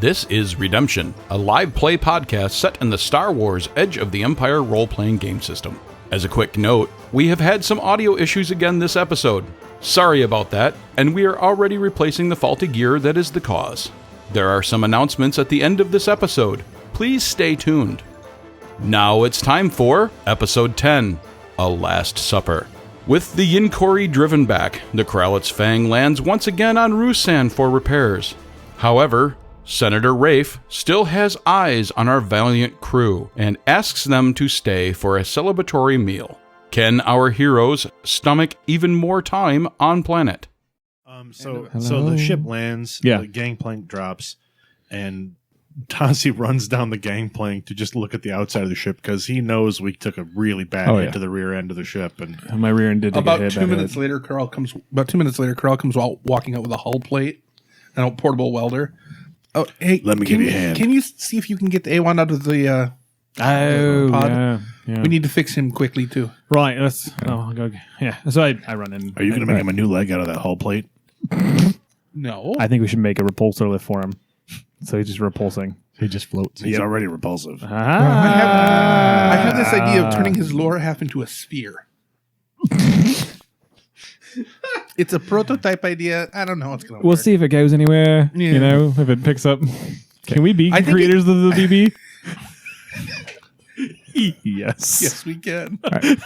This is Redemption, a live play podcast set in the Star Wars Edge of the Empire role-playing game system. As a quick note, we have had some audio issues again this episode. Sorry about that, and we are already replacing the faulty gear that is the cause. There are some announcements at the end of this episode. Please stay tuned. Now it's time for Episode 10, A Last Supper. With the Yinchorri driven back, the Krallet's Fang lands once again on Ruusan for repairs. However, Senator Wraif still has eyes on our valiant crew and asks them to stay for a celebratory meal. Can our heroes stomach even more time on planet? So the ship lands, the gangplank drops, and Tazi runs down the gangplank to just look at the outside of the ship because he knows we took a really bad hit to the rear end of the ship. And my rear end did take about a hit. 2 minutes later, Carl comes walking out with a hull plate and a portable welder. Oh, hey, let me give you a hand. Can you see if you can get the A1 out of the pod? Yeah. We need to fix him quickly too. Right. That's So I run in. Are you going to make him a new leg out of that hull plate? No. I think we should make a repulsor lift for him. So he's just repulsing. He just floats. He's already repulsive. I have this idea of turning his lower half into a sphere. It's a prototype idea. I don't know what's going to work. We'll see if it goes anywhere. Yeah. You know, if it picks up. Can we be creators of the BB? Yes. Yes, we can. Right.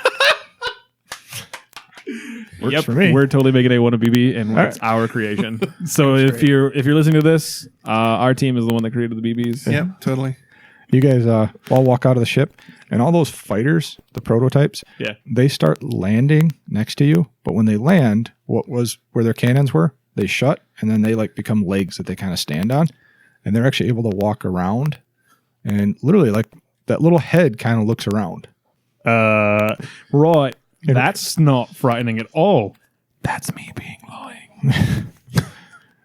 Works for me. We're totally making a one of BB, and it's our creation. So if you're listening to this, our team is the one that created the BBs. Yeah, totally. You guys all walk out of the ship, and all those fighters, the prototypes, they start landing next to you. But when they land, where their cannons were, they shut, and then they become legs that they kind of stand on, and they're actually able to walk around, and literally that little head kind of looks around. Right. That's not frightening at all. That's me being lying.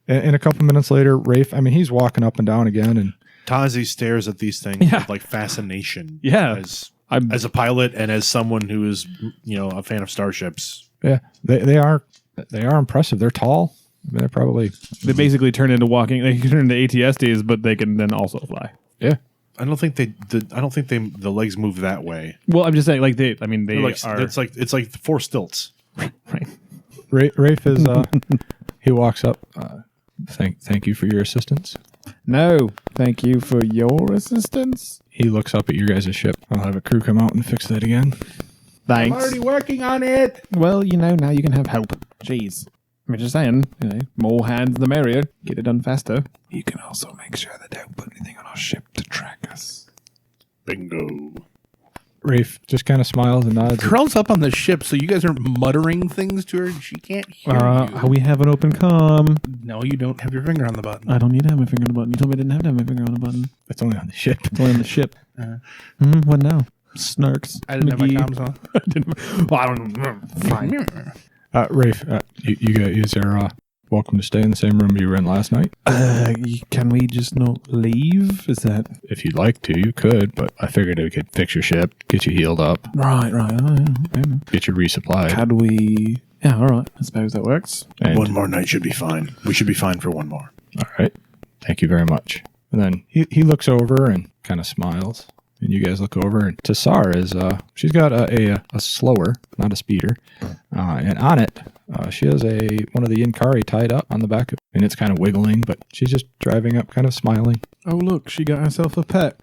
And a couple minutes later, Wraif, he's walking up and down again, and Tazi stares at these things with fascination. Yeah. As a pilot and as someone who is, a fan of starships. Yeah, they are impressive. They're tall. They basically turn into They can turn into ATSDs, but they can then also fly. Yeah. I don't think the legs move that way. Well, I'm just saying, they are. It's like 4 stilts. Right. Wraif is. He walks up. Thank you for your assistance. No, thank you for your assistance. He looks up at your guys' ship. I'll have a crew come out and fix that again. Thanks. I'm already working on it. Well, now you can have help. Jeez. I'm just saying, more hands the merrier. Get it done faster. You can also make sure they don't put anything on our ship to track us. Bingo. Wraif just kind of smiles and nods. Curls up on the ship, so you guys aren't muttering things to her. She can't hear you. We have an open comm. No, you don't have your finger on the button. I don't need to have my finger on the button. You told me I didn't have to have my finger on the button. It's only on the ship. It's only on the ship. What now? Snarks. I didn't have my comms on. I don't know. Fine. Wraif, you guys are welcome to stay in the same room you were in last night. Can we just not leave? Is that... If you'd like to, you could, but I figured it could fix your ship, get you healed up. Right. Get you resupplied. Had we... Yeah, all right. I suppose that works. And 1 more night should be fine. We should be fine for 1 more. All right. Thank you very much. And then he looks over and kind of smiles. And you guys look over, and Tassar is, she's got a slower, not a speeder. And on it, she has one of the Yinchorri tied up on the back, and it's kind of wiggling, but she's just driving up, kind of smiling. Oh, look, she got herself a pet.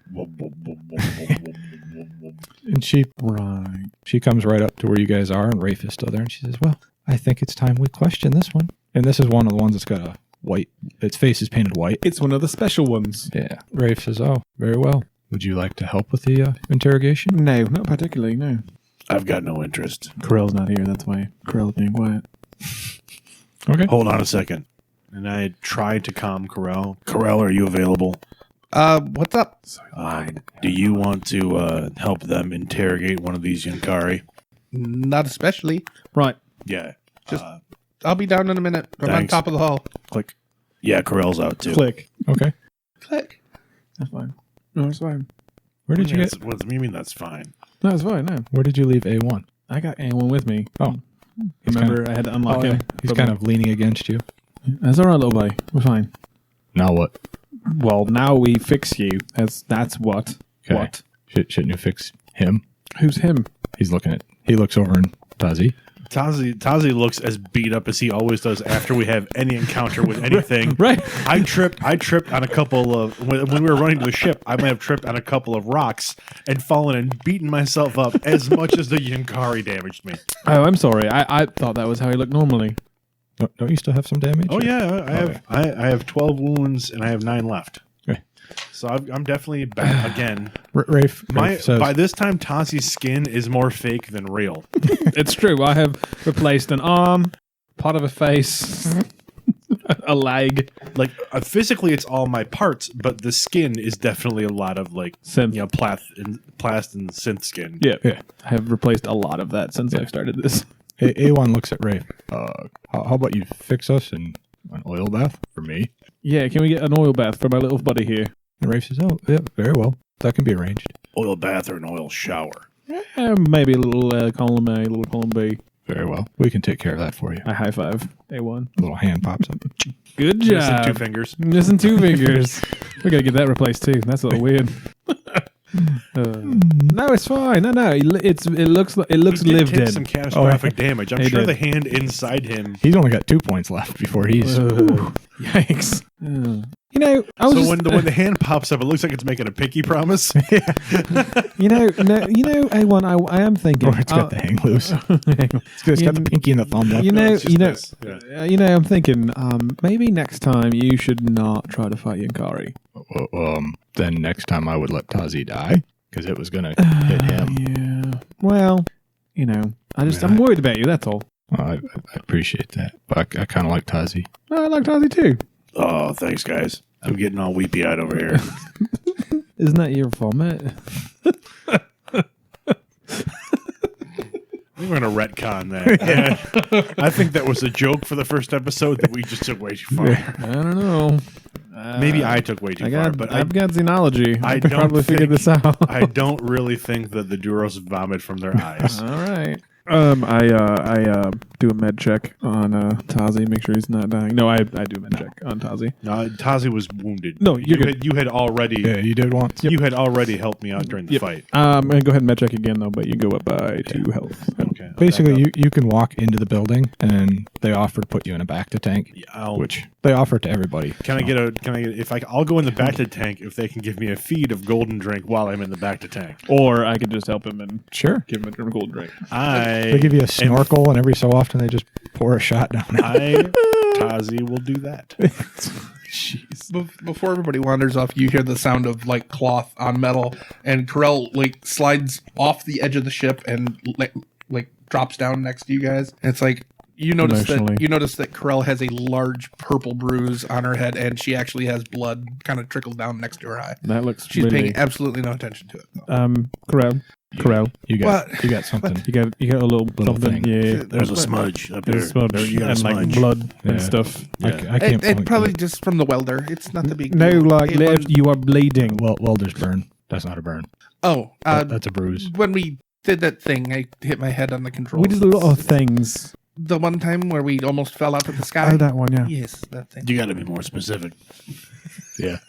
And she comes right up to where you guys are, and Wraif is still there, and she says, well, I think it's time we question this one. And this is one of the ones that's got a white, its face is painted white. It's one of the special ones. Yeah. Wraif says, oh, very well. Would you like to help with the interrogation? No, not particularly, no. I've got no interest. Corell's not here, that's why Corell's being quiet. Okay. Hold on a second. And I tried to calm Corell. Corell, are you available? What's up? Do you want to help them interrogate one of these Yinchorri? Not especially. Right. Yeah. I'll be down in a minute. I'm on top of the hull. Click. Yeah, Corell's out too. Click. Okay. Click. That's fine. No, it's fine. Where did you get... What do you mean that's fine? No, it's fine, no. Where did you leave A1? I got A1 with me. Oh. Remember, I had to unlock him. He's kind of leaning against you. That's all right, little boy. We're fine. Now what? Well, now we fix you. That's what. Okay. What? Shouldn't you fix him? Who's him? He looks over in Tazi. Tazi looks as beat up as he always does after we have any encounter with anything. Right. I tripped on a couple of when we were running to the ship. I might have tripped on a couple of rocks and fallen and beaten myself up as much as the Yinchorri damaged me. Oh, I'm sorry. I thought that was how he looked normally. Don't you still have some damage? Oh yeah, I have 12 wounds and I have 9 left. Okay. So I'm definitely back again. Rafe says, by this time, Tazi's skin is more fake than real. It's true. I have replaced an arm, part of a face, a leg. Like physically, it's all my parts, but the skin is definitely a lot of like Synth. plast and synth skin. Yeah. I have replaced a lot of that since I've started this. A1 looks at Rafe. How about you fix us an oil bath for me? Yeah, can we get an oil bath for my little buddy here? And Rafe says, oh, yeah, very well. That can be arranged. Oil bath or an oil shower. Maybe a little column A, a little column B. Very well. We can take care of that for you. I high five A1. A little hand pops up. Good job. Missing 2 fingers. Missing 2 fingers. We gotta get that replaced too. That's a little weird. No, it's fine. No. It looks lived in. Some catastrophic damage. I'm He sure did. the hand inside him. He's only got 2 points left before he's... Yikes. You know, When the hand pops up, it looks like it's making a pinky promise. A1. I am thinking. Or it's got the hang loose. It's got the pinky and the thumb left. I'm thinking. Maybe next time you should not try to fight Yinchorri. Then next time I would let Tazi die, because it was going to hit him. Yeah. Well, I'm worried about you. That's all. I appreciate that. But I kind of like Tazi. I like Tazi too. Oh, thanks, guys. I'm getting all weepy-eyed over here. Isn't that your vomit? We're going to retcon that. Yeah. I think that was a joke for the first episode that we just took way too far. I don't know. Maybe I took way too far, but I've got xenology. I I could don't probably figure this out. I don't really think that the Duros vomit from their eyes. All right. I do a med check on Tazi, make sure he's not dying. No, I do a med check on Tazi. No, Tazi was wounded. No, you're good. You had already. Yeah, you did once. You had already helped me out during the fight. I'm gonna go ahead and med check again though, but you go up by 2 health. Okay. Basically, you can walk into the building, and they offer to put you in a back to tank, which they offer to everybody. I'll go in the back to tank if they can give me a feed of golden drink while I'm in the back to tank. Or I could just help him and Sure. give him a gold drink. They give you a snorkel, and every so often they just pour a shot down. Tazi will do that. Jeez. Before everybody wanders off, you hear the sound of like cloth on metal, and Krell like slides off the edge of the ship and like drops down next to you guys. And it's like you notice that Krell has a large purple bruise on her head, and she actually has blood kind of trickle down next to her eye. That looks. She's really... paying absolutely no attention to it, though. Corral. You got something. You got a little something. thing. Yeah. There's a smudge up there. There's a smudge You got a and smudge. like blood and stuff. Yeah. I can't. It probably just from the welder. It's not the big No, deal. like you are bleeding. Well, welder's burn. That's not a burn. Oh, That's a bruise. when we did that thing, I hit my head on the controls. We did a lot of things. The one time where we almost fell out of the sky. Oh, that one, yeah. Yes, that thing. You got to be more specific. Yeah.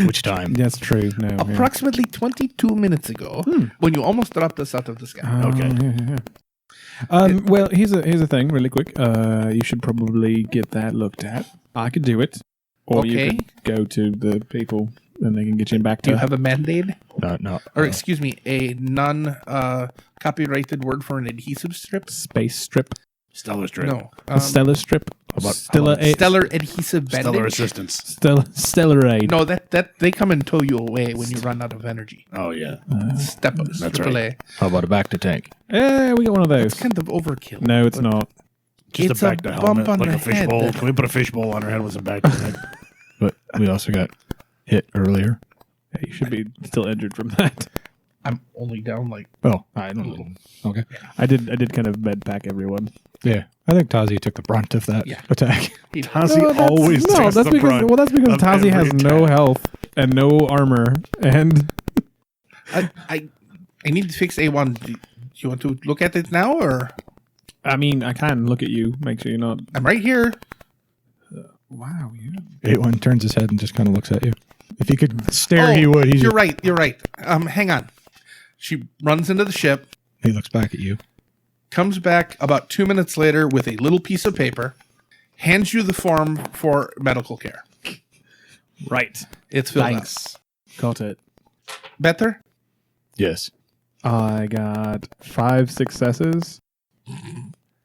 Which time? That's true. No, Approximately 22 minutes ago, when you almost dropped us out of the sky. Okay. Well, here's a thing, really quick. You should probably get that looked at. I could do it, or you could go to the people and they can get you back to. Do you have a Band-Aid? No. Or excuse me, a non-copyrighted word for an adhesive strip? Space strip. Stellar strip. No. A stellar strip. Stellar adhesive bandage. Stellar assistance. Stellar aid. No, that they come and tow you away when you run out of energy. Oh, yeah. That's right. A. How about a back to tank? Yeah, we got one of those. It's kind of overkill. No, it's not. Just It's a back to a helmet, bump on like the a fishbowl. head. Can we put a fishbowl on her head with some back to neck? But we also got hit earlier. Yeah, you should be still injured from that. I'm only down like Oh, I don't know. Okay. I did kind of med pack everyone. Yeah, I think Tazi took the brunt of that attack. Tazi always takes the brunt. Well, that's because of Tazi has every no attack. health and no armor, and I need to fix A1. Do you want to look at it now, or I mean, I can look at you, make sure you're not. I'm right here. Wow, yeah. 8-1 turns his head and just kind of looks at you. If he could stare, he would. You're right. Hang on. She runs into the ship. He looks back at you. Comes back about 2 minutes later with a little piece of paper. Hands you the form for medical care. Right. It's filled Thanks. Got it. Better? Yes. I got 5 successes.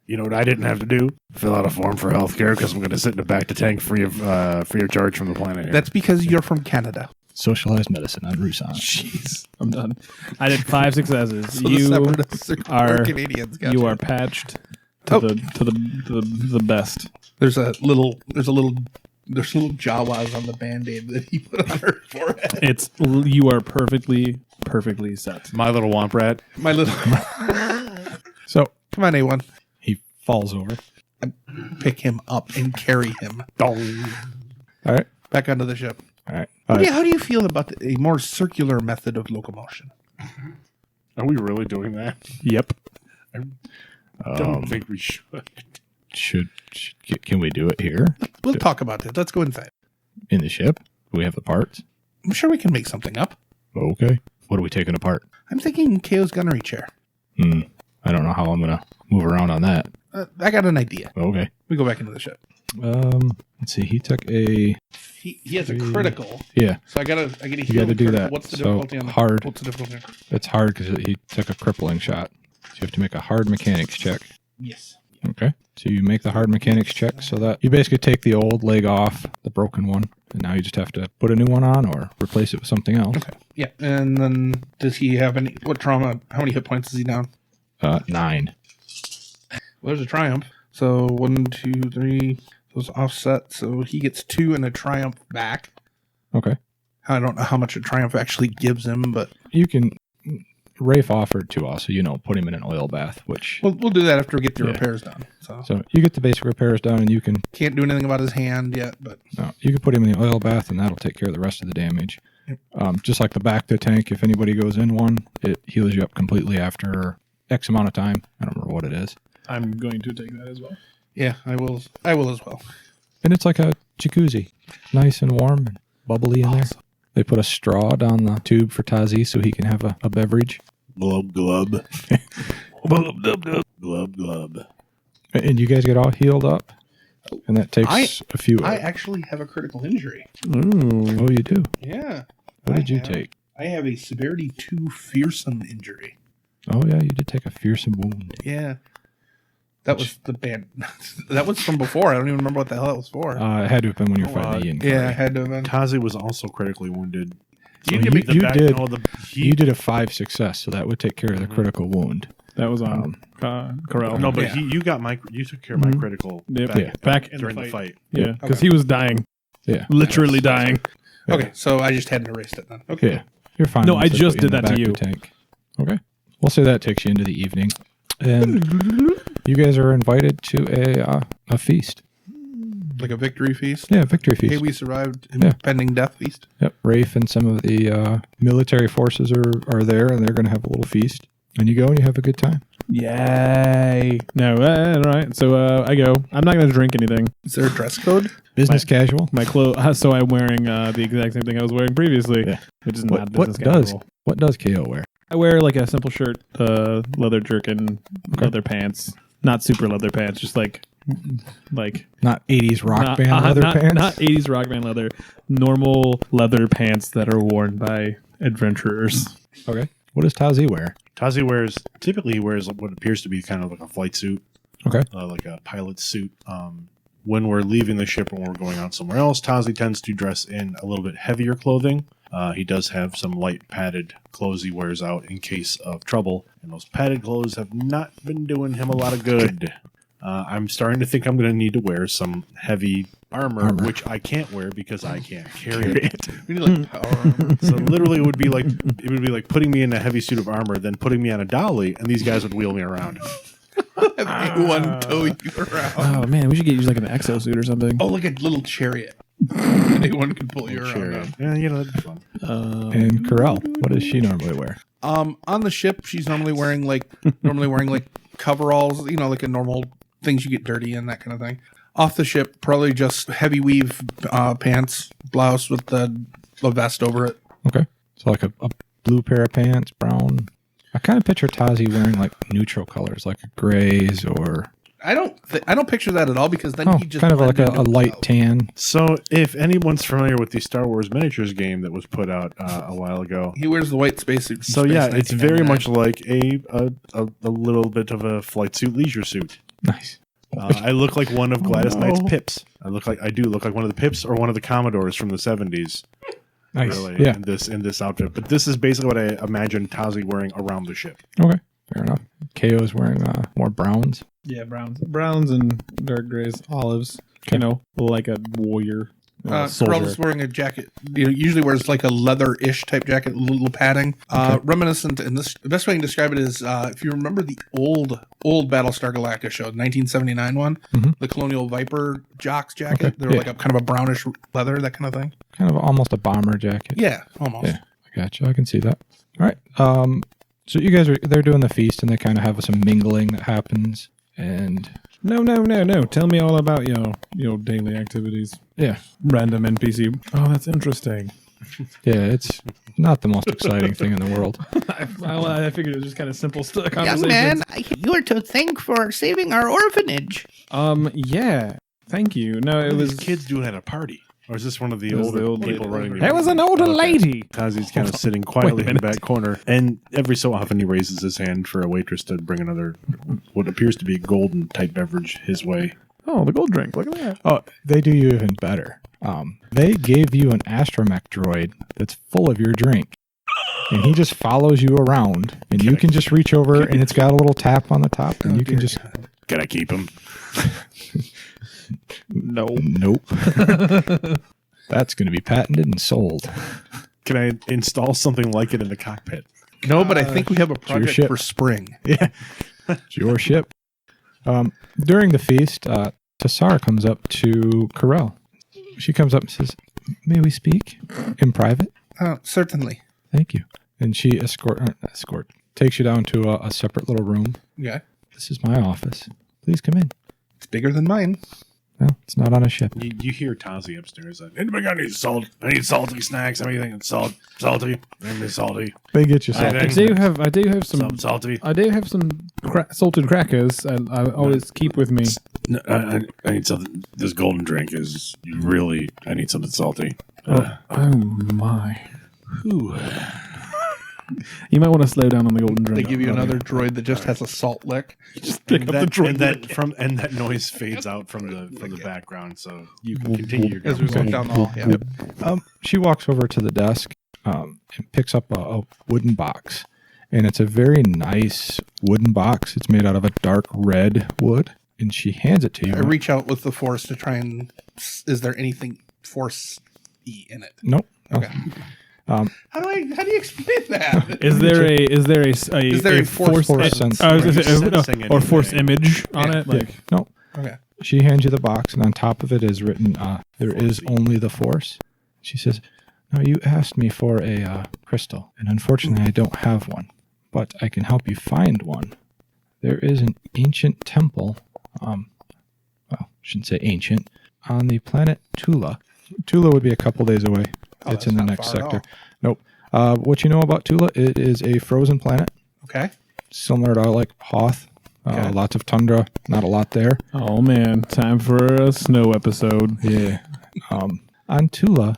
You know what I didn't have to do? Fill out a form for healthcare because I'm going to sit in the back of the tank free of charge from the planet here. That's because you're from Canada. Socialized medicine on Ruusan. Jeez, I'm done. I did 5 successes. So You are Canadians. Gotcha. You are patched to the best. There's little Jawas on the Band-Aid that he put on her forehead. You are perfectly set. My little womp rat. My little. So Come on, A1. he falls over. Pick him up and carry him. Dong. All right. Back onto the ship. All right. How do you feel about a more circular method of locomotion? Are we really doing that? Yep. I don't think we should. Can we do it here We'll talk about it. Let's go inside. in the ship? Do we have the parts? I'm sure we can make something up. Okay. What are we taking apart? I'm thinking KO's gunnery chair. I don't know how I'm gonna move around on that. I got an idea. Okay. We go back into the ship. Let's see. He took a. He has a critical. Yeah. So I gotta heal. You got to do that. What's the So difficulty on the hard. What's the difficulty? It's hard because he took a crippling shot. So you have to make a hard mechanics check. Yes. Okay. So you make the hard mechanics check so that you basically take the old leg off, the broken one, and now you just have to put a new one on or replace it with something else. Okay. Yeah. And then does he have what trauma? How many hit points is he down? 9. Well, there's a triumph. So 1, 2, 3. Those offset. So he gets 2 and a triumph back. Okay. I don't know how much a triumph actually gives him, but You can. Wraif offered to us, put him in an oil bath, which. we'll do that after we get the repairs done. So you get the basic repairs done, and you can. Can't do anything about his hand yet, but You can put him in the oil bath, and that'll take care of the rest of the damage. Yep. Just like the back to tank, if anybody goes in one, it heals you up completely after X amount of time. I don't remember what it is. I'm going to take that as well. yeah, I will as well. And it's like a jacuzzi, nice and warm and bubbly in there. They put a straw down the tube for Tazi so he can have a beverage. Glub, glub. Glub, glub. Glub, glub. And you guys get all healed up. And that takes a few. I actually have a critical injury. Ooh. Oh, you do? Yeah. What did you take? I have a severity 2 fearsome injury. Oh, yeah, you did take a fearsome wound. Yeah. That was the band. That was from before. I don't even remember what the hell that was for. It had to have been when you were fighting the Yinchorri. Yeah, it had to have been. Tazi was also critically wounded. So You did you did a 5 success, so that would take care of the critical wound. That was on Corral. No, but you took care of my critical back during the fight. Yeah, because he was dying. Yeah. Literally dying. Okay, so I just hadn't erased it then. Okay. Yeah. You're fine. No, once I they just put you did in the that to back of you. the tank. Okay. We'll say that takes you into the evening. And you guys are invited to a feast. Like a victory feast? Yeah, victory feast. Hey, we survived Yeah. impending death feast. Yep. Wraif and some of the military forces are there, and they're going to have a little feast. And you go and you have a good time. Yay. No, all right. So I go. I'm not going to drink anything. Is there a dress code? Business casual. My clothes. So I'm wearing the exact same thing I was wearing previously, Yeah. which is What, not business what does casual. what does KO wear? I wear like a simple shirt, leather jerkin, leather pants. Not super leather pants, just like Not 80s rock not, band leather pants? Not 80s rock band leather. Normal leather pants that are worn by adventurers. Okay. What does Tazi wear? Tazi typically wears what appears to be kind of like a flight suit. Okay. Like a pilot suit. When we're leaving the ship and we're going out somewhere else, Tazi tends to dress in a little bit heavier clothing. He does have some light padded clothes he wears out in case of trouble. And those padded clothes have not been doing him a lot of good. I'm starting to think I'm going to need to wear some heavy armor, which I can't wear because I can't carry it. We need like power armor. So literally it would be like putting me in a heavy suit of armor, then putting me on a dolly, and these guys would wheel me around. One tow you around. Oh man, we should get you like an exosuit or something. Oh, like a little chariot. Anyone can pull you around. Yeah, that'd be fun. And Corral, what does she normally wear? On the ship, she's normally wearing like coveralls, like a normal things you get dirty in, that kind of thing. Off the ship, probably just heavy weave pants, blouse with the a vest over it. Okay. So like a blue pair of pants, brown. I kind of picture Tazi wearing like neutral colors, like grays or... I don't picture that at all because then he just kind of like a light tan. So if anyone's familiar with the Star Wars miniatures game that was put out a while ago, he wears the white spacesuit. So yeah, it's very much like a little bit of a flight suit, leisure suit. Nice. I look like one of Gladys Knight's pips. I do look like one of the pips or one of the Commodores from the 70s. Nice. Really, yeah. In this outfit, but this is basically what I imagine Tazi wearing around the ship. Okay. Fair enough. KO's wearing more browns. Yeah, browns and dark grays, olives. You know, like a warrior. Krallet's wearing a jacket. Usually wears like a leather-ish type jacket, a little padding. Reminiscent, and the best way I can describe it is if you remember the old Battlestar Galactica show, the 1979 one, the Colonial Viper Jocks jacket. Okay. They were like a kind of a brownish leather, that kind of thing. Kind of almost a bomber jacket. Yeah, almost. Yeah, I gotcha. I can see that. All right. So you guys they're doing the feast, and they kind of have some mingling that happens. And no. Tell me all about your daily activities. Yeah, random NPC. Oh, that's interesting. Yeah, it's not the most exciting thing in the world. I figured it was just kind of simple conversations. Young man, you are to thank for saving our orphanage. Yeah. Thank you. No, it was kids doing at a party. Or is this one of the older people running the... There was an older lady. Tazi's kind of sitting quietly in the back corner, and every so often he raises his hand for a waitress to bring another, what appears to be a golden type beverage his way. Oh, the gold drink. Look at that. Oh, they do you even better. They gave you an astromech droid that's full of your drink. And he just follows you around, and you can just reach over, and it's got a little tap on the top, and you can just... Can I keep him? Nope. That's going to be patented and sold. Can I install something like it in the cockpit? No, but I think we have a project for spring. Yeah. It's your ship. During the feast, Tassara comes up to Corel. She comes up and says, "May we speak in private?" Certainly. Thank you. And she takes you down to a separate little room. Yeah. This is my office. Please come in. It's bigger than mine. No, it's not on a ship. You hear Tazi upstairs. Anybody got any salt? Any salty snacks? Anything salty? Anything salty? They get you salty. I do have some salty. I do have some salted crackers, and I always keep with me. No, I need something. This golden drink is really. I need something salty. Oh my! Whew. You might want to slow down on the golden drink. They give you another droid that just has a salt lick. Just pick up the droid, and that noise fades out from the background, so you can continue your as we walk down the hall. Yeah. Yep. She walks over to the desk and picks up a wooden box, and it's a very nice wooden box. It's made out of a dark red wood, and she hands it to you. I reach out with the force to try and. Is there anything force-y in it? Nope. Okay. How do you explain that? Is there a force sense or force image on it? Like no. Okay. She hands you the box, and on top of it is written, "There is only the force." She says, "No, you asked me for a crystal, and unfortunately, I don't have one, but I can help you find one. There is an ancient temple. Well, I shouldn't say ancient, on the planet Tula. Tula would be a couple days away." It's in the next sector. Nope. What you know about Tula? It is a frozen planet. Okay. Similar to like Hoth. Lots of tundra. Not a lot there. Oh man, time for a snow episode. Yeah. On Tula,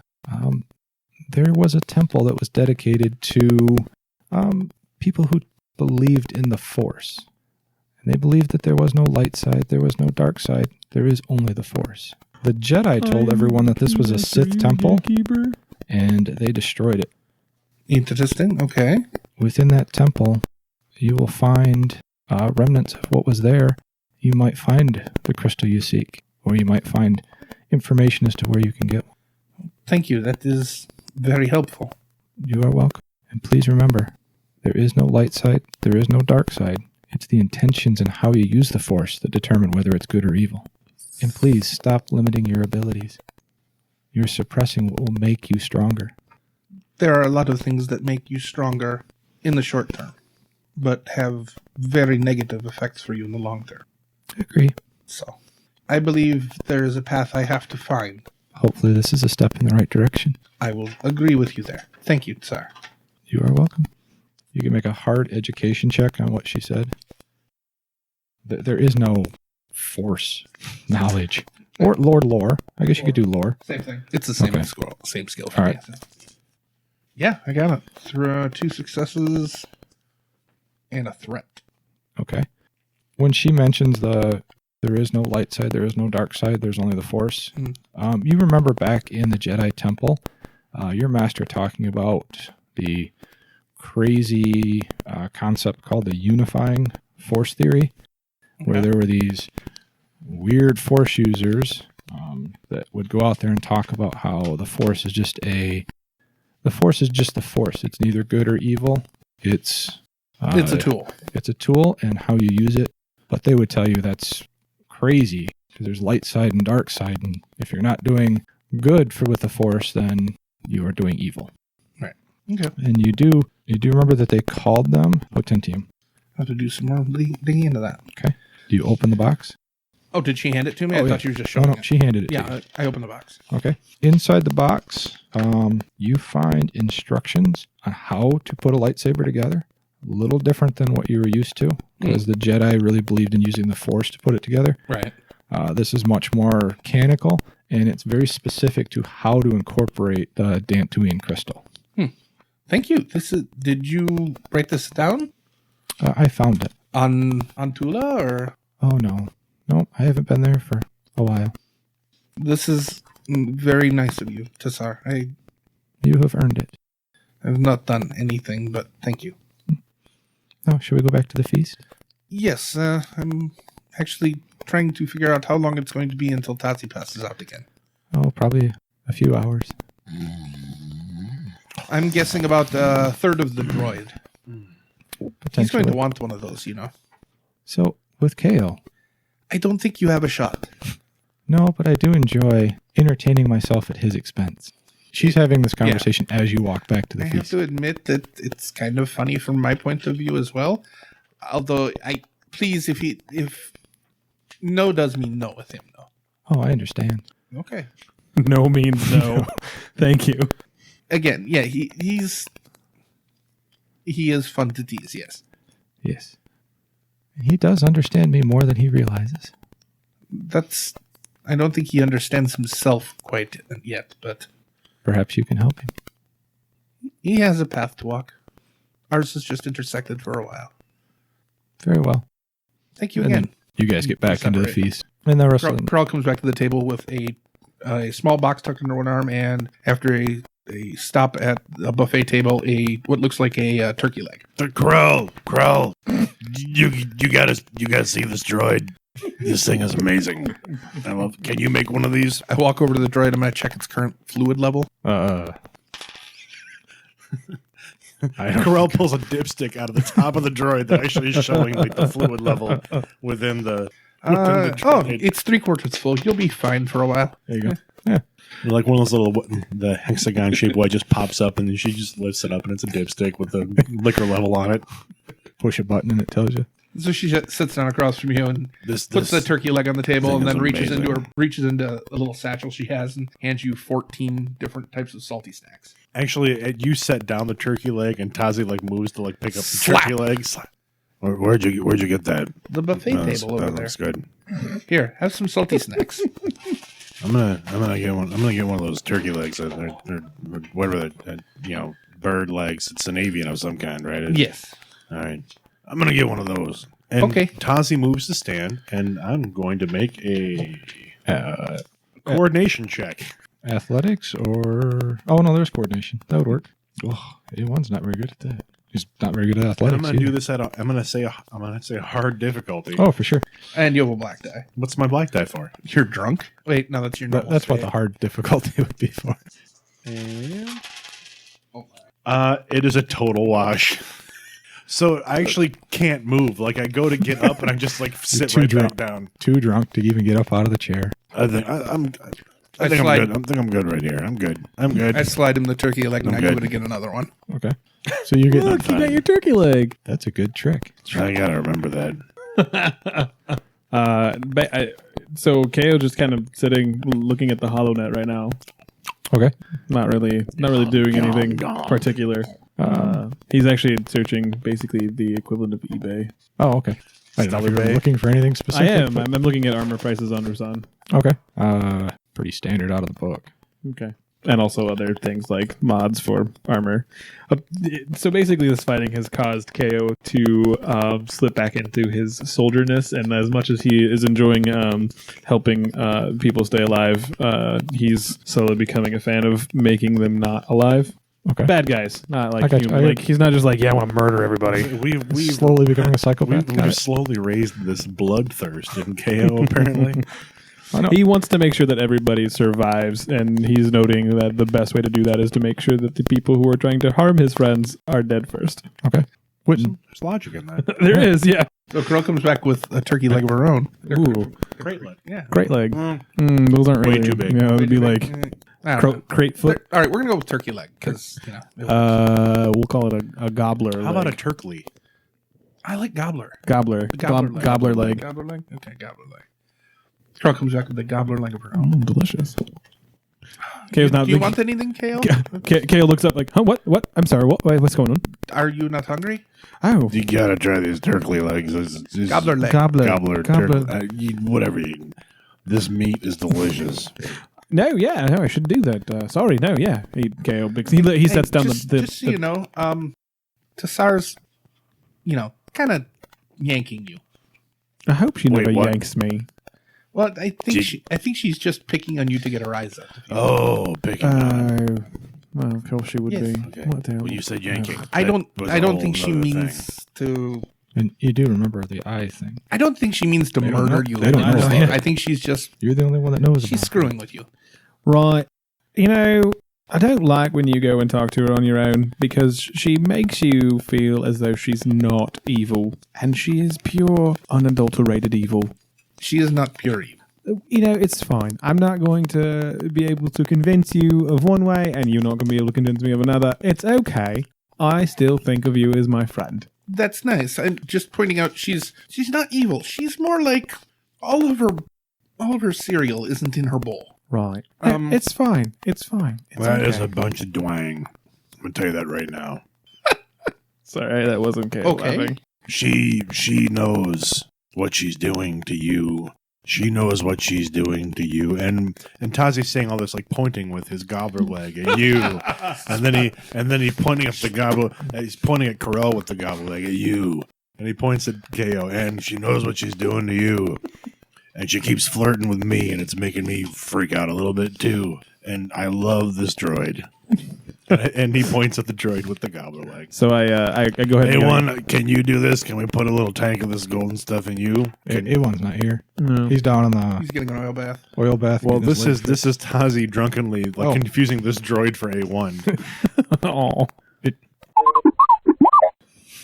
there was a temple that was dedicated to people who believed in the Force. And they believed that there was no light side, there was no dark side. There is only the Force. The Jedi told everyone that this was a Sith temple. And they destroyed it. Interesting. Okay. Within that temple, you will find remnants of what was there. You might find the crystal you seek, or you might find information as to where you can get one. Thank you. That is very helpful. You are welcome. And please remember, there is no light side, there is no dark side. It's the intentions and how you use the Force that determine whether it's good or evil. And please stop limiting your abilities. You're suppressing what will make you stronger. There are a lot of things that make you stronger in the short term, but have very negative effects for you in the long term. I agree. So, I believe there is a path I have to find. hopefully this is a step in the right direction. I will agree with you there. Thank you, sir. You are welcome. You can make a hard education check on what she said. There is no force knowledge. Or lore. I guess you could do lore. Same thing. It's the same same skill for me. Right. Yeah, I got it. Through 2 successes and a threat. Okay. When she mentions there is no light side, there is no dark side, there's only the force. You remember back in the Jedi Temple, your master talking about the crazy concept called the unifying force theory, where there were these weird force users that would go out there and talk about how the force is just the force. It's neither good or evil. It's a tool. It's a tool, and how you use it. But they would tell you that's crazy because there's light side and dark side, and if you're not doing good with the force, then you are doing evil. Right. Okay. And you do remember that they called them potentium. I have to do some more digging into that. Okay. Do you open the box? Oh, did she hand it to me? I thought she was just showing no, it. she handed it to you. Yeah, I opened the box. Okay. Inside the box, you find instructions on how to put a lightsaber together. A little different than what you were used to, because the Jedi really believed in using the Force to put it together. Right. This is much more mechanical, and it's very specific to how to incorporate the Dantooine crystal. Thank you. Did you write this down? I found it. On Tula, or? Oh, no. No, I haven't been there for a while. This is very nice of you, Tassar. You have earned it. I've not done anything, but thank you. Oh, should we go back to the feast? Yes, I'm actually trying to figure out how long it's going to be until Tazi passes out again. Oh, probably a few hours. I'm guessing about a third of the droid. He's going to want one of those, So, with Kale... I don't think you have a shot. No, but I do enjoy entertaining myself at his expense. She's having this conversation as you walk back to the feast. I have to admit that it's kind of funny from my point of view as well. Although, if no does mean no with him, though. Oh, I understand. Okay. No means no. Thank you. Again, yeah, he is fun to tease, yes. Yes. He does understand me more than he realizes. I don't think he understands himself quite yet, but... Perhaps you can help him. He has a path to walk. Ours has just intersected for a while. Very well. Thank you again. You guys get back into the feast. And the rest of them. Krall comes back to the table with a small box tucked under one arm, and after a stop at a buffet table, what looks like a turkey leg. Krall, you gotta see this droid. This thing is amazing. Can you make one of these? I walk over to the droid. I'm gonna check its current fluid level. Krall pulls a dipstick out of the top of the droid that actually is showing like the fluid level within the. It's 3/4 full. You'll be fine for a while. There you go. Yeah. Like one of those the hexagon shaped white just pops up and then she just lifts it up and it's a dipstick with the liquor level on it. Push a button and it tells you. So she sits down across from you and puts the turkey leg on the table and then reaches into a little satchel she has and hands you 14 different types of salty snacks. Actually, you set down the turkey leg and Tazi moves to pick up the turkey legs. Where'd you get that? The buffet table over there. That's good. Here, have some salty snacks. I'm gonna get one. I'm gonna get one of those turkey legs. They're whatever bird legs. It's an avian of some kind, right? Yes. All right. I'm gonna get one of those. And okay. Tazi moves to stand, and I'm going to make a coordination check. Athletics or... Oh, no, there's coordination. That would work. Oh, A1's not very good at that. He's not very good at athletics. And I'm going to do this I'm going to say a hard difficulty. Oh, for sure. And you have a black die. What's my black die for? You're drunk? Wait, no, that's your normal. That's what the hard difficulty would be for. And... it is a total wash. So I actually can't move. I go to get up and I just sit right back down. Too drunk to even get up out of the chair. I think I'm good. I think I'm good right here. I'm good. I slide him the turkey leg and I go to get another one. Okay. So you get you got your turkey leg. That's a good trick. I gotta remember that. So KO just kind of sitting, looking at the HoloNet right now. Okay. Not really doing anything particular. He's actually searching basically the equivalent of eBay. Oh, okay. I didn't know if you were looking for anything specific. I am. I'm looking at armor prices on Ruusan. Okay. Pretty standard out of the book. Okay. And also other things like mods for armor. So basically this fighting has caused KO to slip back into his soldierness, and as much as he is enjoying helping people stay alive, he's slowly becoming a fan of making them not alive. Okay. Bad guys, not like human. Like he's not just like, yeah, I want to murder everybody. We've slowly becoming a psychopath. We've slowly raised this bloodthirst in KO, apparently. He wants to make sure that everybody survives, and he's noting that the best way to do that is to make sure that the people who are trying to harm his friends are dead first. Okay. There's logic in that. There is, yeah. So Krell comes back with a turkey leg of her own. Ooh. Great leg. Yeah. Great leg. Those aren't Way really too big. You know, it'd be like crate foot. All right, we're gonna go with turkey leg because we'll call it a gobbler. How about a turkey? I like gobbler. Gobbler. Gobbler leg. Gobbler leg. Okay, gobbler leg. Krell comes back with the gobbler leg of her own. Delicious. Do you want anything, Kale? Kale looks up like, huh, what? I'm sorry, what? Wait, what's going on? Are you not hungry? Oh. You gotta try these turkey legs. It's Gobbler leg. Gobbler. Whatever. This meat is delicious. No, I should do that. Sorry, no, yeah. He sets down just so you know, Tassar's, kind of yanking you. I hope she never yanks me. Well, I think she's just picking on you to get a rise up. Oh, picking on. Well, of course she would be. Okay. What the hell? Well, you said yanking. I don't think she means to. And you do remember the eye thing. I don't think she means to murder you. They don't know. I think she's just. You're the only one that knows. She's screwing with you. Right. I don't like when you go and talk to her on your own because she makes you feel as though she's not evil, and she is pure, unadulterated evil. She is not pure evil. It's fine. I'm not going to be able to convince you of one way, and you're not going to be able to convince me of another. It's okay. I still think of you as my friend. That's nice. I'm just pointing out she's not evil. She's more like all of her cereal isn't in her bowl. Right. It's fine. It's fine. That is a bunch of dwang. I'm gonna tell you that right now. Sorry, that wasn't Kale laughing. She knows what she's doing to you. She knows what she's doing to you. And Tazi's saying all this, like pointing with his gobbler leg at you. and then he pointing up the gobbler. He's pointing at Krell with the gobbler leg at you. And he points at KO. And she knows what she's doing to you. And she keeps flirting with me, and it's making me freak out a little bit too. And I love this droid. And he points at the droid with the gobbler leg. So I go ahead. A1, can you do this? Can we put a little tank of this golden stuff in you? A1's not here. No. He's down in the. He's getting an oil bath. Oil bath. Well, this is Tazi drunkenly confusing this droid for A1. Oh.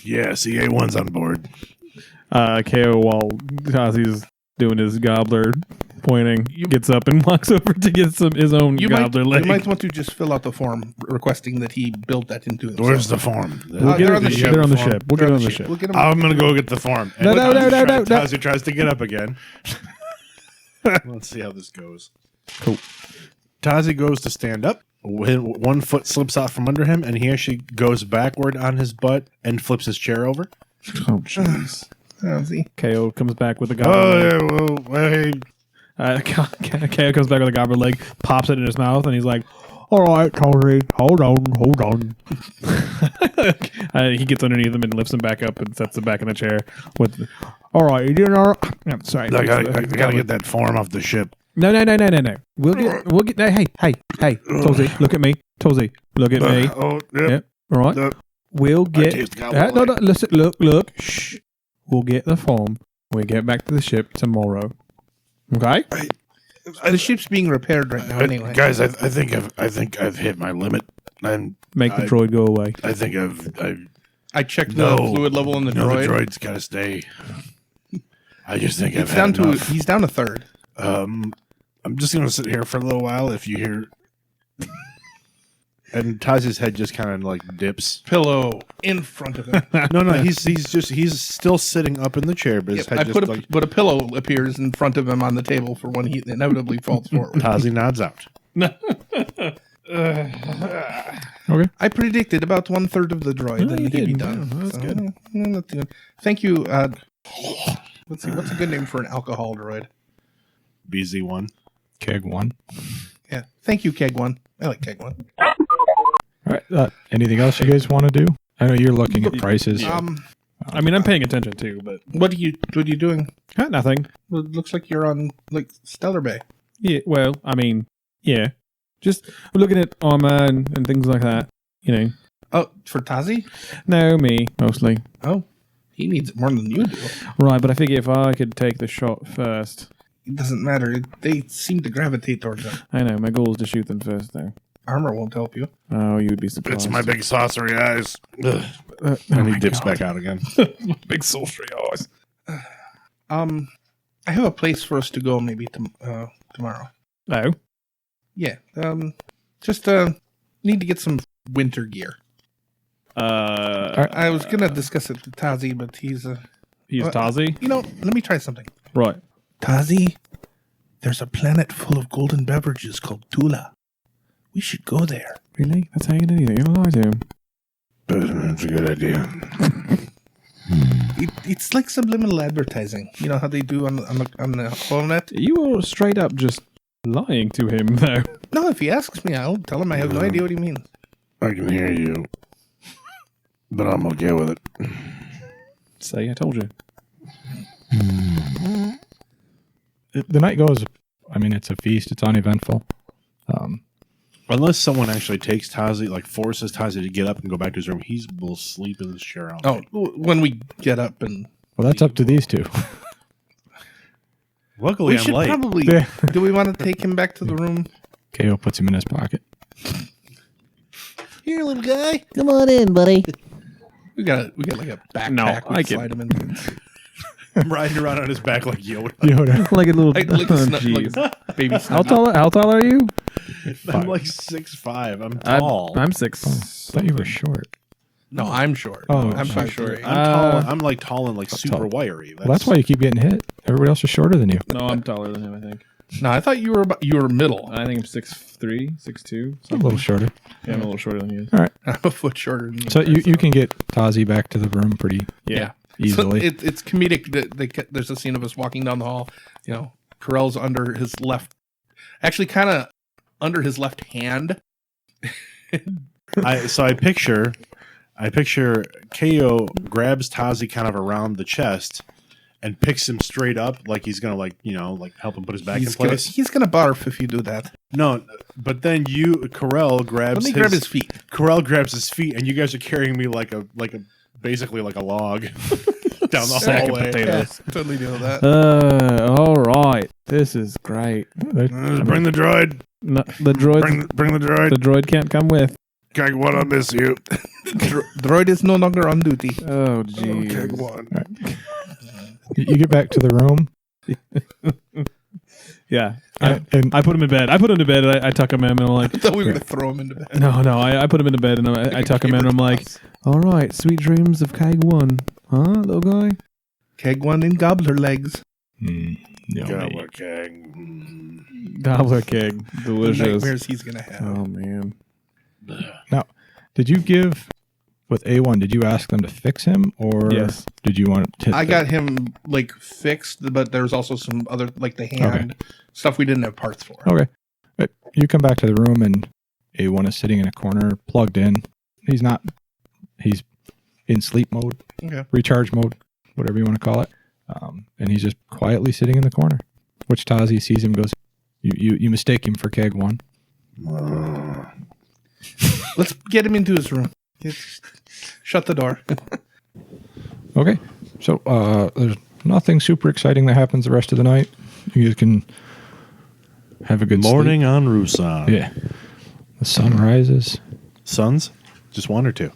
Yeah, see, A1's on board. KO, while Tazi's doing his gobbler pointing, gets up and walks over to get his own gobbler leg. You might want to just fill out the form requesting that he build that into himself. Where's the form? We'll get it on the ship. We'll get it on the ship. I'm going to go get the form. No. Tazi tries to get up again. Let's see how this goes. Cool. Tazi goes to stand up. One foot slips out from under him, and he actually goes backward on his butt and flips his chair over. Oh, jeez. Tazi. KO comes back with a gobbler leg. KO comes back with a gobbler leg, pops it in his mouth, and he's like, all right, Tori, hold on. He gets underneath him and lifts him back up and sets him back in the chair. All right, sorry. I gotta get that form off the ship. No. We'll get. Hey, Tozy, look at me. Tozy, look at me. Oh, yep. All right. We'll get. No. Listen, look. Shh. We'll get the form when we get back to the ship tomorrow. Okay. The ship's being repaired right now, anyway. Guys, I think I've hit my limit. Make the droid go away. I think I checked the fluid level in the droid. The droid's got to stay. I just think he's down a third. I'm just gonna sit here for a little while. If you hear And Tazi's head just kind of like dips. Pillow in front of him. No, he's still sitting up in the chair, but his head but a pillow appears in front of him on the table for when he inevitably falls forward. Tazi nods out. Okay. I predicted about 1/3 of the droid, and he'd be done. That's good. Not good. Thank you. Let's see. What's a good name for an alcohol droid? BZ1. Keg 1. Yeah. Thank you, Keg 1. I like Keg 1. All right. Anything else you guys want to do? I know you're looking at prices. I mean, I'm paying attention too, but what are you doing? Nothing. Well, it looks like you're on like Stellar Bay. Yeah. Well, I mean, yeah. Just looking at armor and things like that. You know. Oh, for Tazi? No, me mostly. Oh, he needs it more than you do. Right, but I figure if I could take the shot first. It doesn't matter. They seem to gravitate towards it. I know. My goal is to shoot them first, though. Armor won't help you. Oh, you'd be surprised. It's my big saucery eyes. And he dips back out again. Big saucery eyes. I have a place for us to go maybe tomorrow. Oh? Yeah. Just need to get some winter gear. I was gonna discuss it with Tazi, but he's Tazi? You know, let me try something. Right. Tazi, there's a planet full of golden beverages called Tula. We should go there. Really? That's how you do anything. You're gonna lie to him. That's a good idea. It's like subliminal advertising. You know how they do on the whole net? You are straight up just lying to him, though. No, if he asks me, I'll tell him I have no idea what he means. I can hear you, but I'm okay with it. Say, I told you. The night goes, I mean, it's a feast. It's uneventful. Unless someone actually takes Tazi, like forces Tazi to get up and go back to his room, he will sleep in his chair all night. Oh, when we get up and... Well, that's up to these two. Luckily, we should late. probably... Do we want to take him back to the room? KO puts him in his pocket. Here, little guy. Come on in, buddy. We got like a backpack. No, we I can slide him in. I'm riding around on his back like Yoda. Like a little... Like baby How tall are you? I'm like 6'5". I'm tall. I'm 6. I thought you were short. No, I'm short. Oh, I'm short. 5'3". I'm tall. I'm like tall and like super tall. wiry. Well, that's why you keep getting hit. Everybody else is shorter than you. No, I'm taller than him, I think. No, I thought you were middle. I think I'm 6'3", 6'2". A little shorter. Yeah, I'm a little shorter than you. All right. I'm a foot shorter than you. So you can get Tazi back to the room pretty easily. So it's comedic. There's a scene of us walking down the hall. You know, Carell's under his left, actually kind of under his left hand. I picture KO grabs Tazi kind of around the chest and picks him straight up like he's gonna help him put his back in place. He's gonna barf if you do that. No, but then Carell grabs. Let me grab his feet. Carell grabs his feet, and you guys are carrying me like a basically like a log down the hallway. Yeah, totally do that. All right. This is great. Bring the droid. No, the droid. Bring the droid. The droid can't come with. Keg 1, I miss you. Droid is no longer on duty. Oh, jeez. Keg 1. Right. You get back to the room. Yeah. And I put him in bed. I put him to bed, and I tuck him in, and I'm like... I thought we were going to throw him into bed. No. I put him into bed, and I tuck him in, and I'm like, all right, sweet dreams of Keg 1. Huh, little guy? Keg 1 in gobbler legs. Gobbler Keg. Gobbler Keg. The Delicious. nightmares he's going to have. Oh, man. now, did you give... With A1, did you ask them to fix him, or did you want to... I got him, fixed, but there's also some other, the hand stuff we didn't have parts for. Okay. You come back to the room, and A1 is sitting in a corner, plugged in. He's in sleep mode, recharge mode, whatever you want to call it. And he's just quietly sitting in the corner. Which Tazi sees him and goes, you mistake him for Keg 1. Let's get him into his room. Shut the door. Okay. So there's nothing super exciting that happens the rest of the night. You can have a good Morning sleep. on Ruusan. Yeah. The sun rises. Suns? Just 1 or 2?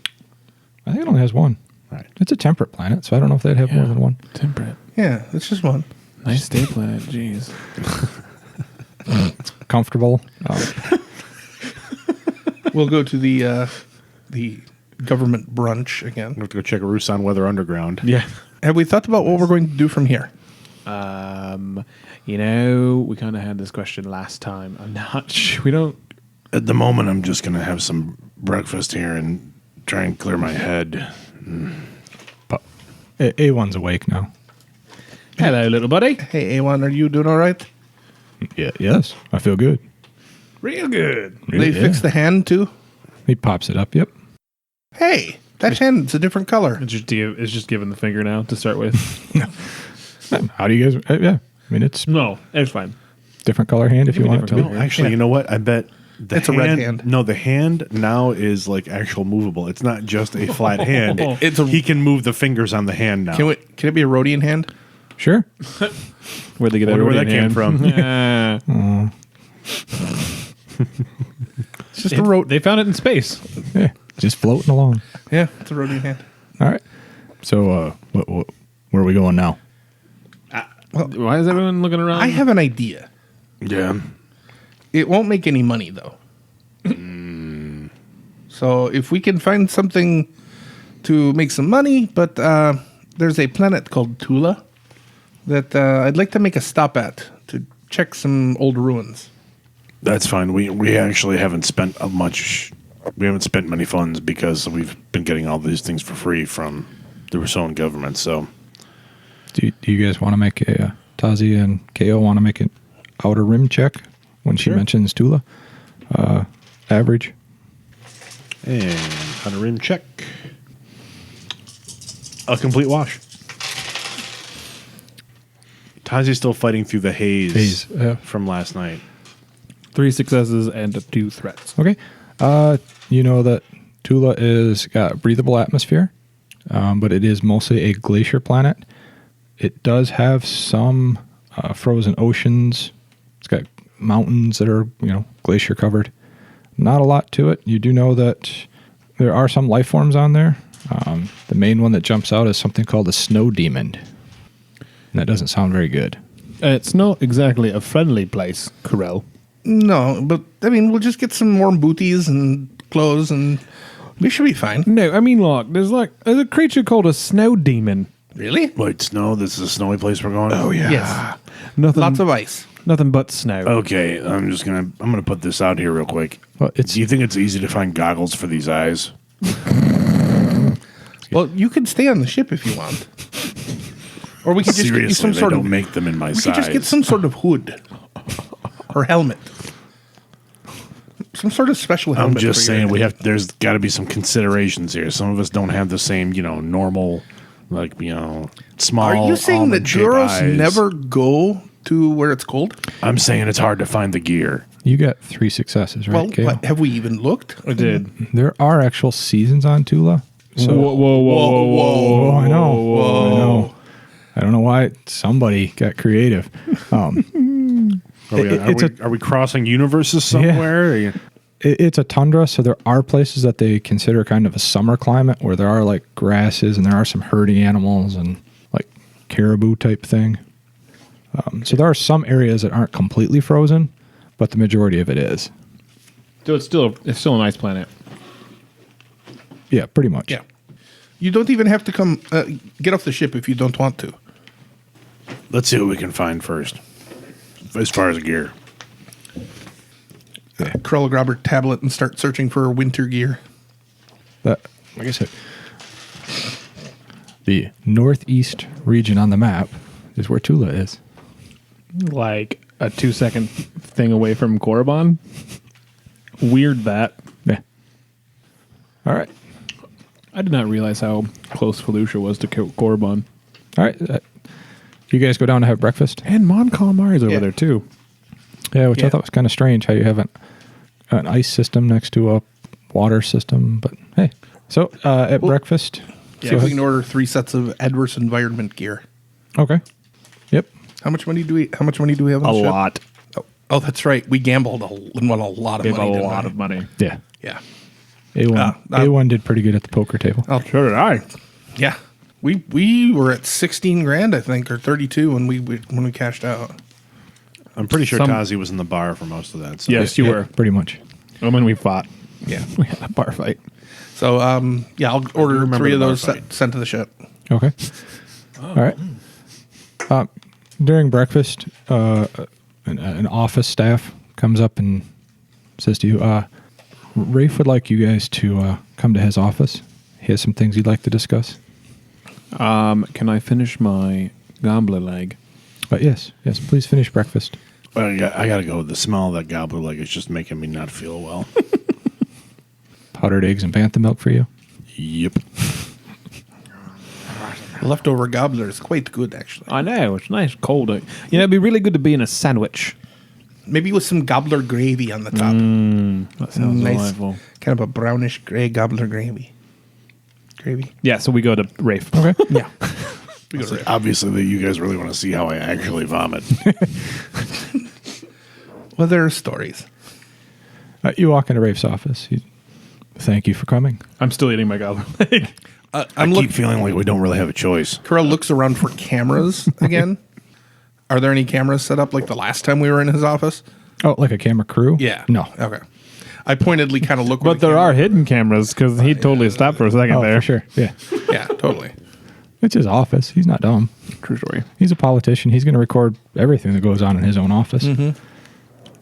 I think it only has 1. All right. It's a temperate planet, so I don't know if they'd have more than 1. Temperate. Yeah, it's just 1. Nice day planet. Jeez. It's comfortable. We'll go to the government brunch again. We have to go check Ruusan Weather Underground. Yeah. Have we thought about what we're going to do from here? We kind of had this question last time. I'm not sure. We don't. At the moment, I'm just going to have some breakfast here and try and clear my head. A1's awake now. Hello, little buddy. Hey, A1, are you doing all right? Yeah. Yes. I feel good. Real good. They fixed the hand, too? He pops it up. Yep. Hey, that hand's a different color. It's just giving the finger now to start with. How do you guys? Yeah. I mean, it's No, it's fine. different color hand if you want it to. different No, actually, you know what? I bet It's a red hand. No, the hand now is like actual movable. It's not just a flat hand. It's a- He can move the fingers on the hand now. Can it be a Rhodian hand? Sure. Where'd they get Wonder where that that came from. Yeah. It's just a road. They found it in space. Yeah. Just floating along. Yeah, it's a Rhodian hand. All right. So, where are we going now? Why is everyone looking around? I have an idea. Yeah. It won't make any money, though. So if we can find something to make some money, but there's a planet called Tula that I'd like to make a stop at to check some old ruins. That's fine. We actually haven't spent much. We haven't spent many funds because we've been getting all these things for free from the Ruusan government. So, Do you guys want to make a Tazi and KO want to make an outer rim check when she mentions Tula? Average. and on a rim check, a complete wash. Tazi's still fighting through the haze from last night. 3 successes and 2 threats. Okay. You know that Tula is got a breathable atmosphere, but it is mostly a glacier planet. It does have some frozen oceans. It's got mountains that are, glacier covered. Not a lot to it. You do know that there are some life forms on there. The main one that jumps out is something called a snow demon. And that doesn't sound very good. It's not exactly a friendly place, Corel. No, but I mean, we'll just get some warm booties and clothes, and we should be fine. No, I mean, look, there's a creature called a snow demon. Really? Wait, snow? This is a snowy place we're going? Oh, yeah. Yes. Nothing, Lots of ice. nothing but snow. Okay, I'm gonna put this out here real quick. Well, Do you think it's easy to find goggles for these eyes? Well, you could stay on the ship if you want. Or we could just get you some they sort don't of make them in my we size. could just get some sort of hood or helmet. Some sort of special helmet. I'm just for your saying head. there's got to be some considerations here. Some of us don't have the same, normal, small. Are you saying that almond-shaped Duros eyes. never go to where it's cold? I'm saying it's hard to find the gear. You got 3 successes, right, Well, KO? what, have we even looked? I did. There are actual seasons on Tula. So, Whoa. I know. I don't know why somebody got creative. Are we crossing universes somewhere? It's a tundra, so there are places that they consider kind of a summer climate where there are like grasses and there are some herding animals and like caribou type thing. So there are some areas that aren't completely frozen, but the majority of it is. So it's still a nice planet. Yeah, pretty much. Yeah. You don't even have to come get off the ship if you don't want to. Let's see what we can find first, as far as gear. Krell will grab her tablet and start searching for winter gear. Like I said, the northeast region on the map is where Tula is. Like a 2-second thing away from Korriban. Weird that. Yeah. All right. I did not realize how close Felucia was to Korriban. All right. You guys go down to have breakfast? And Mon Calamari's over there too. Yeah, which I thought was kind of strange how you have an ice system next to a water system. But hey, so at breakfast. Yeah, we can order 3 sets of adverse environment gear. Okay. Yep. How much money do we have on the ship? Lot. Oh, that's right. We gambled and won a lot of We have money. a didn't lot we? of money. Yeah. Yeah. A1 did pretty good at the poker table. Oh, So did I. yeah. We were at 16 grand, I think, or 32 when we cashed out. I'm pretty sure Some- Tazi was in the bar for most of that. So. Yes, you Yeah, were. pretty much. And when we fought. Yeah. We had a bar fight. So, I'll order 3 of those sent to the ship. Okay. All right. During breakfast, an office staff comes up and says to you, Wraif would like you guys to come to his office. He has some things he'd like to discuss. Can I finish my gobbler leg? Yes, please finish breakfast. I gotta go. The smell of that gobbler leg is just making me not feel well. Powdered eggs and bantha milk for you? Yep. Leftover gobbler is quite good, actually. I know, it's nice cold. It'd be really good to be in a sandwich. Maybe with some gobbler gravy on the top. That sounds delightful. Kind of a brownish gray gobbler gravy. Yeah, so we go to Wraif. Okay. Yeah. Obviously, you guys really want to see how I actually vomit. Well, there are stories. You walk into Wraif's office. Thank you for coming. I'm still eating my gobbler leg. I keep feeling like we don't really have a choice. Krallet looks around for cameras again. Are there any cameras set up like the last time we were in his office? Oh, like a camera crew? Yeah. No. Okay. I pointedly kind of look. But there are hidden cameras because he totally stopped for a second there. For sure. Yeah. Yeah, totally. It's his office. He's not dumb. True story. He's a politician. He's going to record everything that goes on in his own office.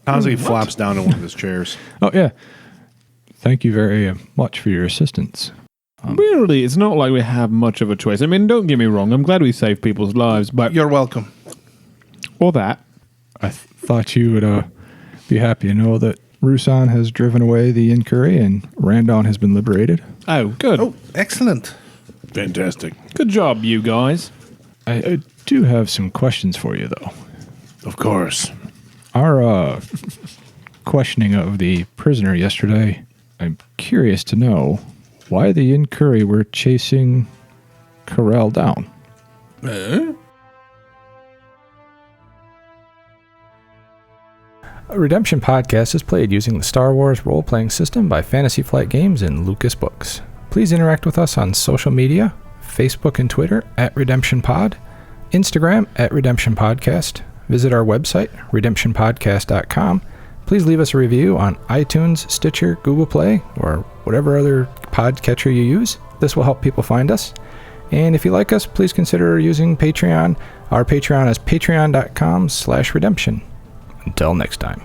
Ozzy flops down in one of his chairs. Oh, yeah. Thank you very much for your assistance. Really, it's not like we have much of a choice. I mean, don't get me wrong. I'm glad we saved people's lives, but... You're welcome. Or that. I thought you would be happy to know that Ruusan has driven away the Yinchorri and Randon has been liberated. Oh, good. Oh, excellent. Fantastic. Good job, you guys. I do have some questions for you, though. Of course. Our questioning of the prisoner yesterday, I'm curious to know why the Yinchorri were chasing Krallet down. A Redemption Podcast is played using the Star Wars role-playing system by Fantasy Flight Games and Lucas Books. Please interact with us on social media, Facebook and Twitter @RedemptionPod, Instagram @RedemptionPodcast. Visit our website, redemptionpodcast.com. Please leave us a review on iTunes, Stitcher, Google Play, or whatever other podcatcher you use. This will help people find us. And if you like us, please consider using Patreon. Our Patreon is patreon.com/redemption. Until next time.